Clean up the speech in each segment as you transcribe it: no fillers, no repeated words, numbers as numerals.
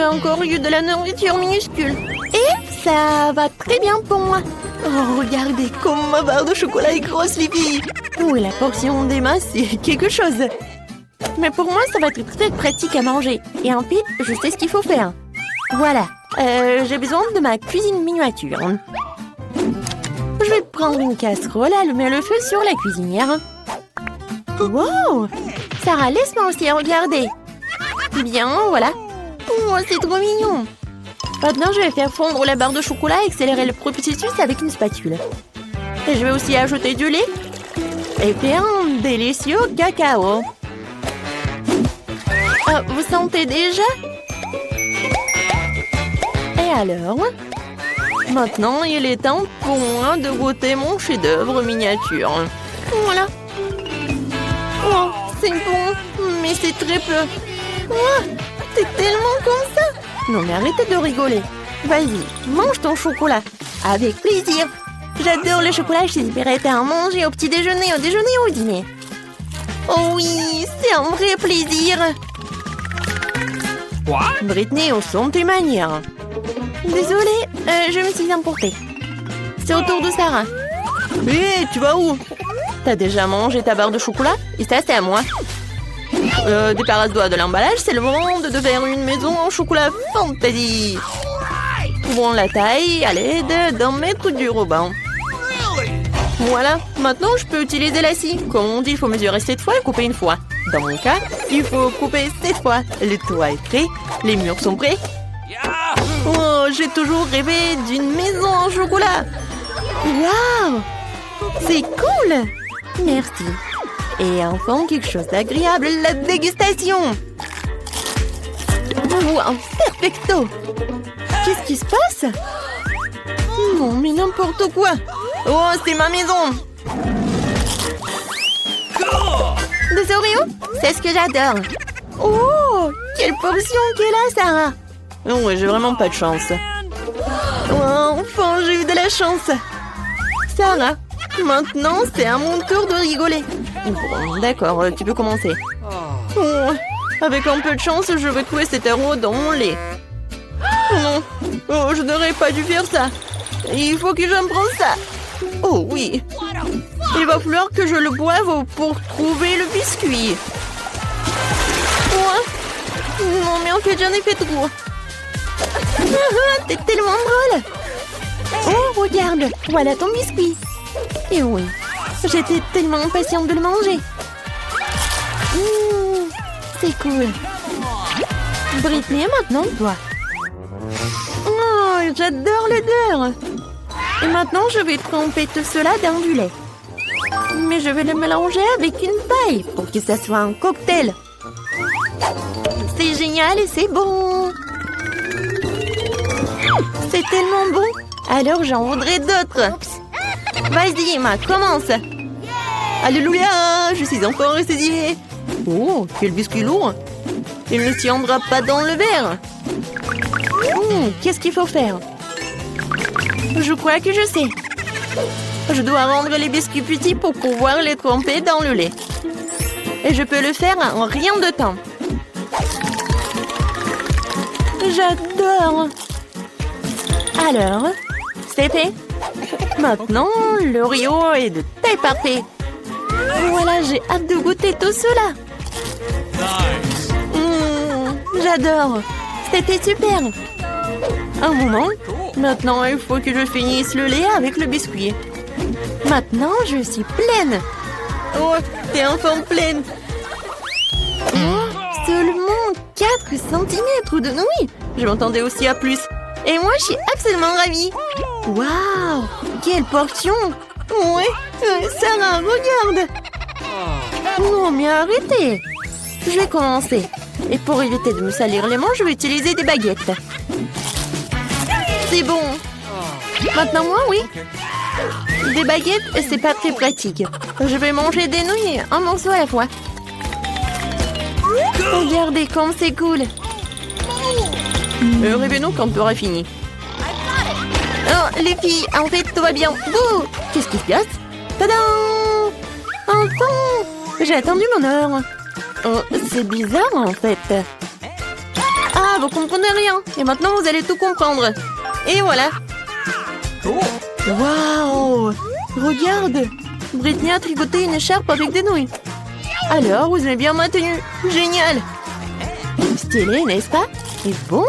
encore eu de la nourriture minuscule. Et ça va très bien pour moi. Oh, regardez comme ma barre de chocolat est grosse, les filles. Oui, la portion d'Emma, c'est quelque chose. Mais pour moi, ça va être très pratique à manger. Et en fait, je sais ce qu'il faut faire. Voilà, j'ai besoin de ma cuisine miniature. Je vais prendre une casserole, allumer le feu sur la cuisinière. Wow! Sarah, laisse-moi aussi regarder. Bien, voilà. Oh, c'est trop mignon. Maintenant, je vais faire fondre la barre de chocolat et accélérer le processus avec une spatule. Et je vais aussi ajouter du lait et faire un délicieux cacao. Ah, vous sentez déjà? Et alors? Maintenant, il est temps pour moi de goûter mon chef-d'œuvre miniature. Voilà. Oh, c'est bon, mais c'est très peu. Oh, c'est tellement comme ça. Non, mais arrêtez de rigoler. Vas-y, mange ton chocolat. Avec plaisir. J'adore le chocolat, je suis prête à en manger au petit déjeuner, au déjeuner ou au dîner. Oh oui, c'est un vrai plaisir. What? Britney, on sent tes manières. Désolée, je me suis emportée. C'est au tour de Sarah. Hé, tu vas où? T'as déjà mangé ta barre de chocolat? Et ça, c'est à moi. Débarrasse-toi de l'emballage, c'est le moment de faire une maison en chocolat fantasy. Ouvrons la taille à l'aide d'un mètre du ruban. Voilà, maintenant je peux utiliser la scie. Comme on dit, il faut mesurer 7 fois et couper une fois. Dans mon cas, il faut couper 7 fois. Le toit est prêt, les murs sont prêts. Oh, j'ai toujours rêvé d'une maison en chocolat. Waouh! C'est cool! Merci. Et enfin, quelque chose d'agréable, la dégustation. Wow, perfecto! Qu'est-ce qui se passe? Non, mais n'importe quoi! Oh, c'est ma maison! Des Oreos? C'est ce que j'adore! Oh, quelle portion qu'elle a, Sarah! Oh, j'ai vraiment pas de chance. Oh, enfin, j'ai eu de la chance! Sarah, maintenant, c'est à mon tour de rigoler. Bon, d'accord, tu peux commencer. Oh, avec un peu de chance, je vais trouver cet euro dans mon lait. Oh non, oh, je n'aurais pas dû faire ça. Il faut que j'en prenne ça. Oh oui. Il va falloir que je le boive pour trouver le biscuit. Oh. Non, mais en fait, j'en ai fait trop. T'es tellement drôle. Oh, regarde, voilà ton biscuit. Et oui, j'étais tellement impatiente de le manger. C'est cool. Britney, maintenant toi. Oh, j'adore l'odeur. Et maintenant, je vais tremper tout cela dans du lait. Mais je vais le mélanger avec une paille pour que ça soit un cocktail. C'est génial et c'est bon. C'est tellement bon. Alors, j'en voudrais d'autres. Vas-y, Emma, commence. Alléluia, je suis encore ressaisie. Oh, quel biscuit lourd. Il ne tiendra pas dans le verre. Qu'est-ce qu'il faut faire? Je crois que je sais. Je dois rendre les biscuits petits pour pouvoir les tremper dans le lait. Et je peux le faire en rien de temps. J'adore. Alors, c'est fait. Maintenant, l'Oreo est de taille parfaite. Voilà, j'ai hâte de goûter tout cela. J'adore. C'était super. Un moment. Maintenant, il faut que je finisse le lait avec le biscuit. Maintenant, je suis pleine. Oh, t'es enfin pleine. Oh, seulement 4 cm de nouilles. Je m'attendais aussi à plus. Et moi, je suis absolument ravie. Waouh, quelle portion. Ouais, Sarah, regarde. Non, mais arrêtez. Je vais commencer. Et pour éviter de me salir les mains, je vais utiliser des baguettes. C'est bon. Maintenant, moi, oui. Des baguettes, c'est pas très pratique. Je vais manger des nouilles, un morceau à la fois. Regardez comme c'est cool. Réveillez-nous quand tu auras fini. Oh, les filles, en fait, tout va bien. Bouh! Qu'est-ce qui se passe? Tadam! Enfin! J'ai attendu mon heure. Oh, c'est bizarre, en fait. Ah, vous comprenez rien. Et maintenant, vous allez tout comprendre. Et voilà. Waouh! Regarde! Britney a tricoté une écharpe avec des nouilles. Alors, vous aimez bien ma tenue? Génial! Stylé, n'est-ce pas? Et bon!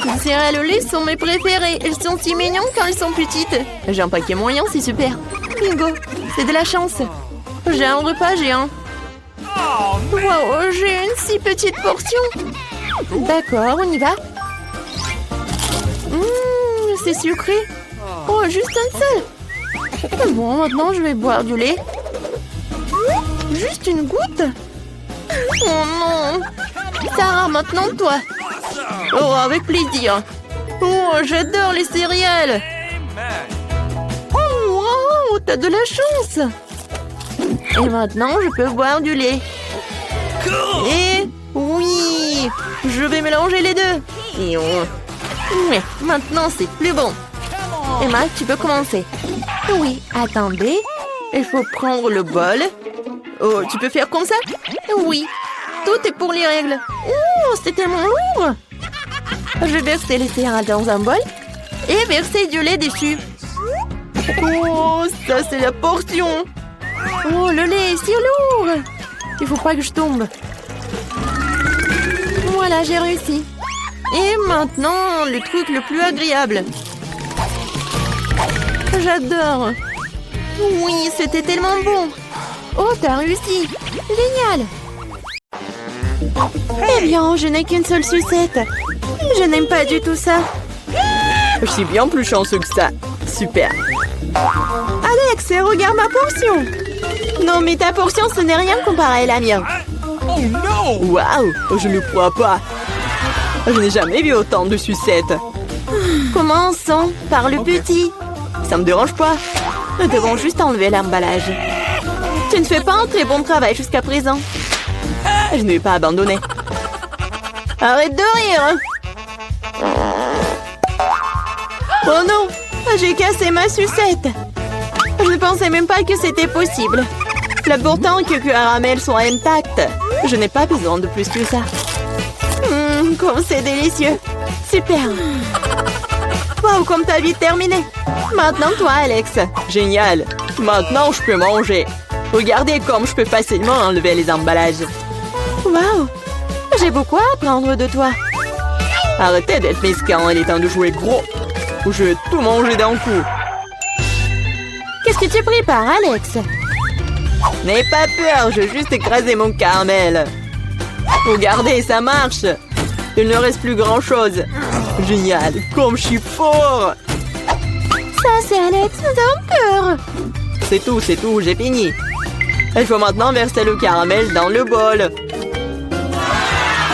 Les céréales au lait sont mes préférées. Elles sont si mignonnes quand elles sont petites. J'ai un paquet moyen, c'est super. Bingo! C'est de la chance. J'ai un repas géant. Wow, j'ai une si petite portion. D'accord, on y va. C'est sucré. Oh, juste un seul. Bon, maintenant je vais boire du lait. Juste une goutte. Oh non. Sarah, maintenant toi. Oh, avec plaisir. Oh, j'adore les céréales. Oh, wow, t'as de la chance. Et maintenant, je peux boire du lait. Et oui, je vais mélanger les deux. Et mais maintenant, c'est plus bon. Emma, tu peux commencer. Oui, attendez. Il faut prendre le bol. Oh, tu peux faire comme ça? Oui. Tout est pour les règles. Oh, c'est tellement lourd. Je vais verser les céréales dans un bol et verser du lait dessus. Oh, ça c'est la portion. Oh, le lait est si lourd. Il faut pas que je tombe. Voilà, j'ai réussi. Et maintenant, le truc le plus agréable. J'adore. Oui, c'était tellement bon. Oh, t'as réussi. Génial. Eh bien, je n'ai qu'une seule sucette. Je n'aime pas du tout ça. Je suis bien plus chanceux que ça. Super. Alex, regarde ma portion. Non, mais ta portion, ce n'est rien comparé à la mienne. Oh non! Waouh! Je ne crois pas. Je n'ai jamais vu autant de sucettes. Commençons par le petit. Ça me dérange pas. Nous devons juste enlever l'emballage. Tu ne fais pas un très bon travail jusqu'à présent. Je ne vais pas abandonner. Arrête de rire. Oh non, j'ai cassé ma sucette. Je ne pensais même pas que c'était possible. L'important est que le caramel soit intact. Je n'ai pas besoin de plus que ça. Comme c'est délicieux. Super. Wow, comme t'as vite terminé. Maintenant, toi, Alex. Génial. Maintenant, je peux manger. Regardez comme je peux facilement enlever les emballages. Wow. J'ai beaucoup à apprendre de toi. Arrêtez d'être mesquin, il est temps de jouer gros. Ou je vais tout manger d'un coup. Qu'est-ce que tu prépares, Alex? N'aie pas peur, je vais juste écraser mon caramel. Regardez, ça marche. Il ne reste plus grand-chose. Génial, comme je suis fort. Ça, c'est Alex, nous avons peur. C'est tout, j'ai fini. Il faut maintenant verser le caramel dans le bol.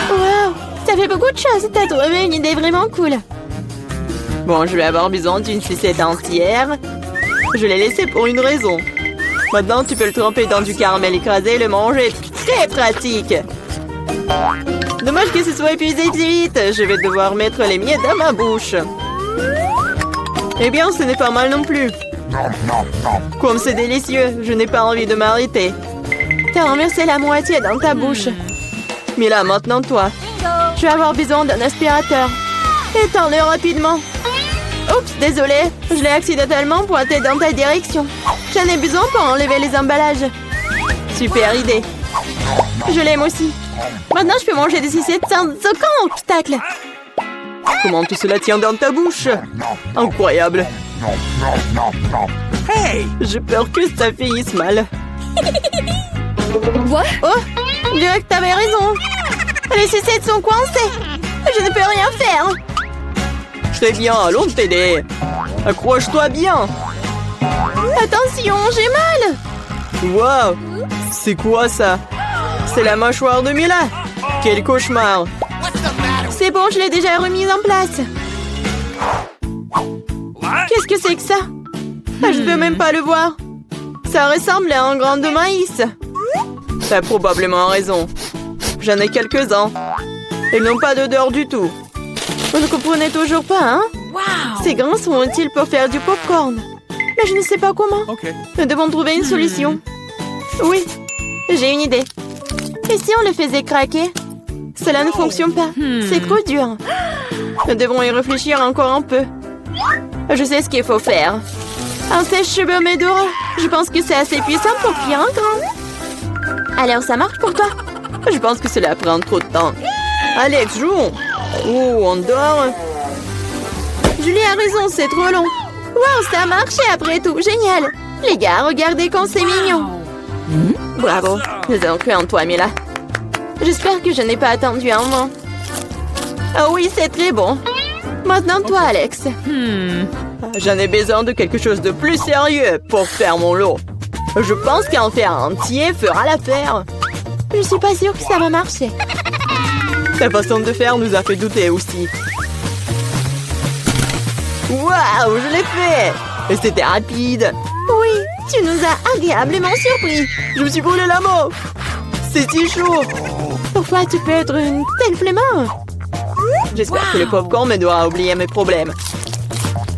Wow, ça fait beaucoup de choses. T'as trouvé une idée vraiment cool. Bon, je vais avoir besoin d'une sucette entière. Je l'ai laissée pour une raison. Maintenant, tu peux le tremper dans du caramel écrasé et le manger. Très pratique. Dommage que ce soit épuisé si vite. Je vais devoir mettre les miettes dans ma bouche. Eh bien, ce n'est pas mal non plus. Comme c'est délicieux, je n'ai pas envie de m'arrêter. T'as renversé la moitié dans ta bouche. Mais là, maintenant, toi. Je vais avoir besoin d'un aspirateur. Étends-le rapidement. Oups, désolé. Je l'ai accidentellement pointé dans ta direction. J'en ai besoin pour enlever les emballages. Super idée. Je l'aime aussi. Maintenant, je peux manger des sucettes sans aucun obstacle. Comment tout cela tient dans ta bouche? Incroyable. Hey! J'ai peur que ça finisse mal. Quoi? Oh, je dirais que t'avais raison. Les sucettes sont coincées. Je ne peux rien faire. Très bien, allons t'aider. Accroche-toi bien. Attention, j'ai mal. Wow! C'est quoi ça? C'est la mâchoire de Mila. Quel cauchemar. C'est bon, je l'ai déjà remise en place. Qu'est-ce que c'est que ça? Je ne peux même pas le voir. Ça ressemble à un grain de maïs. T'as probablement raison. J'en ai quelques-uns. Ils n'ont pas d'odeur du tout. Vous ne comprenez toujours pas, hein? Wow. Ces grains sont utiles pour faire du popcorn. Mais je ne sais pas comment. Nous devons trouver une solution. Oui, j'ai une idée. Et si on le faisait craquer? Cela ne fonctionne pas. C'est trop dur. Nous devons y réfléchir encore un peu. Je sais ce qu'il faut faire. Un sèche-cheveux Medora. Je pense que c'est assez puissant pour cuire un grain. Alors, ça marche pour toi? Je pense que cela prend trop de temps. Alex, jouons. Oh, on dort. Julie a raison, c'est trop long. Wow, ça a marché après tout. Génial. Les gars, regardez comme c'est mignon. Bravo. Nous avons cru en toi, Mila. J'espère que je n'ai pas attendu un moment. Ah oui, c'est très bon. Maintenant, toi, Alex. J'en ai besoin de quelque chose de plus sérieux pour faire mon lot. Je pense qu'en faire un entier fera l'affaire. Je suis pas sûre que ça va marcher. Ta façon de faire nous a fait douter aussi. Waouh, je l'ai fait! Et c'était rapide. Oui, tu nous as agréablement surpris. Je me suis brûlé la main. C'est si chaud. Pourquoi tu peux être une telle flemmard? J'espère que le popcorn m'aidera à oublier mes problèmes.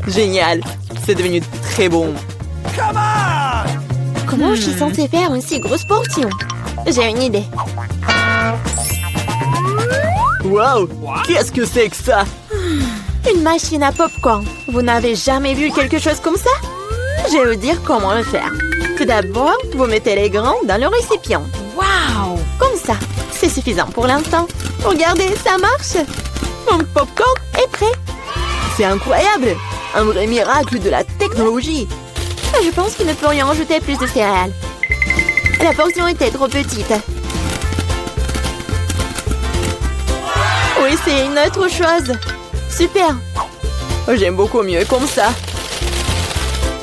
Génial. C'est devenu très bon. Comment je suis censée faire une si grosse portion? J'ai une idée. Waouh! Qu'est-ce que c'est que ça? Une machine à popcorn. Vous n'avez jamais vu quelque chose comme ça? Je vais vous dire comment le faire. Tout d'abord, vous mettez les grains dans le récipient. Waouh! Comme ça. C'est suffisant pour l'instant. Regardez, ça marche. Mon popcorn est prêt. C'est incroyable! Un vrai miracle de la technologie. Je pense que nous pourrions ajouter plus de céréales. La portion était trop petite. Oui, c'est une autre chose. Super. J'aime beaucoup mieux comme ça.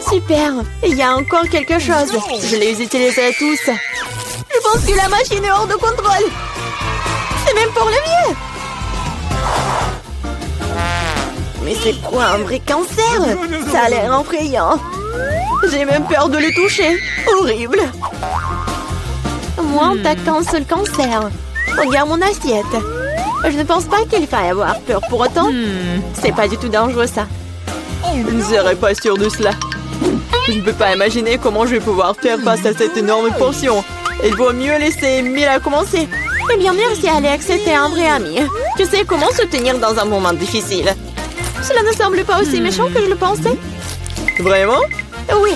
Super. Il y a encore quelque chose. Je les utiliserai tous. Je pense que la machine est hors de contrôle. C'est même pour le mieux. Mais c'est quoi un vrai cancer? Ça a l'air effrayant. J'ai même peur de le toucher. Horrible. Moi, on t'a qu'un seul cancer. Regarde mon assiette. Je ne pense pas qu'il faille avoir peur pour autant. C'est pas du tout dangereux, ça. Je ne serais pas sûre de cela. Je ne peux pas imaginer comment je vais pouvoir faire face à cette énorme portion. Il vaut mieux laisser Mila commencer. Eh bien, merci, Alex. C'était un vrai ami. Tu sais comment se tenir dans un moment difficile. Cela ne semble pas aussi méchant que je le pensais. Vraiment? Oui.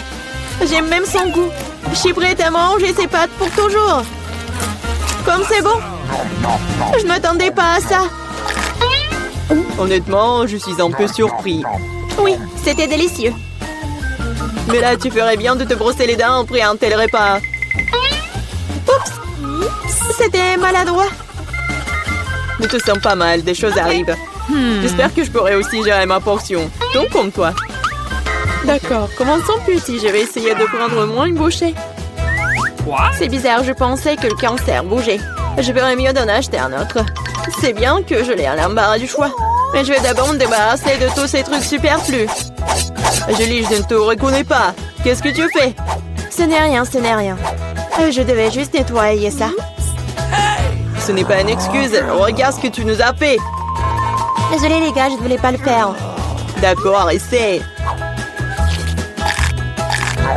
J'aime même son goût. Je suis prête à manger ses pâtes pour toujours. Comme c'est bon. Je ne m'attendais pas à ça. Honnêtement, je suis un peu surpris. Oui, c'était délicieux. Mais là, tu ferais bien de te brosser les dents après un tel repas. Oups. C'était maladroit. Ne te sens pas mal, des choses arrivent. J'espère que je pourrai aussi gérer ma portion. Donc comme toi. D'accord, commençons petit. Je vais essayer de prendre moins une bouchée. C'est bizarre, je pensais que le cancer bougeait. Je ferais mieux d'en acheter un autre. C'est bien que je l'ai à l'embarras du choix. Mais je vais d'abord me débarrasser de tous ces trucs superflus. Julie, je ne te reconnais pas. Qu'est-ce que tu fais? Ce n'est rien, ce n'est rien. Je devais juste nettoyer ça. Ce n'est pas une excuse. Regarde ce que tu nous as fait. Désolée les gars, je ne voulais pas le faire. D'accord, essaie.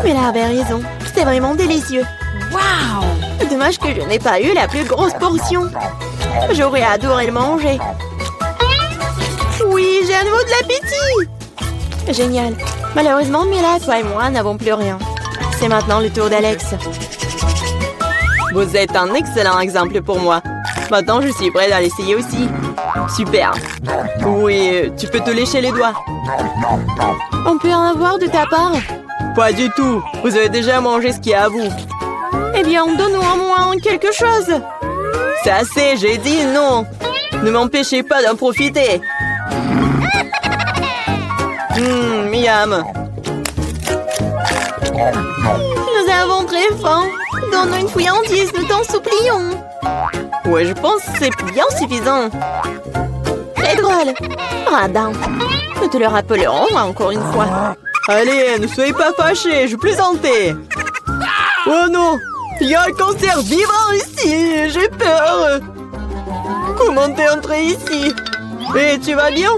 Mais là avait raison. C'était vraiment délicieux. Waouh! Dommage que je n'ai pas eu la plus grosse portion. J'aurais adoré le manger. Oui, j'ai à nouveau de l'appétit. Génial. Malheureusement, Mila, toi et moi n'avons plus rien. C'est maintenant le tour d'Alex. Vous êtes un excellent exemple pour moi. Maintenant, je suis prête à l'essayer aussi. Super. Oui, tu peux te lécher les doigts. On peut en avoir de ta part? Pas du tout. Vous avez déjà mangé ce qu'il y a à vous. Eh bien, donne-nous au moins quelque chose. C'est assez, j'ai dit non. Ne m'empêchez pas d'en profiter. Miam. Nous avons très faim. Donne-nous une friandise, nous t'en supplions. Ouais, je pense que c'est bien suffisant. Très drôle. Radin. Nous te le rappellerons encore une fois. Allez, ne soyez pas fâchés, je plaisantais. Oh non, il y a un cancer vivant ici, j'ai peur. Comment t'es entré ici? Et tu vas bien?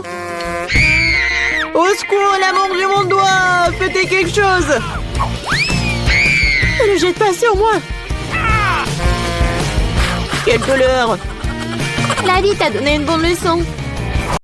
Au secours, elle a mangé mon doigt. Faites quelque chose. Ne le jette pas sur moi. Quelle douleur. La vie t'a donné une bonne leçon.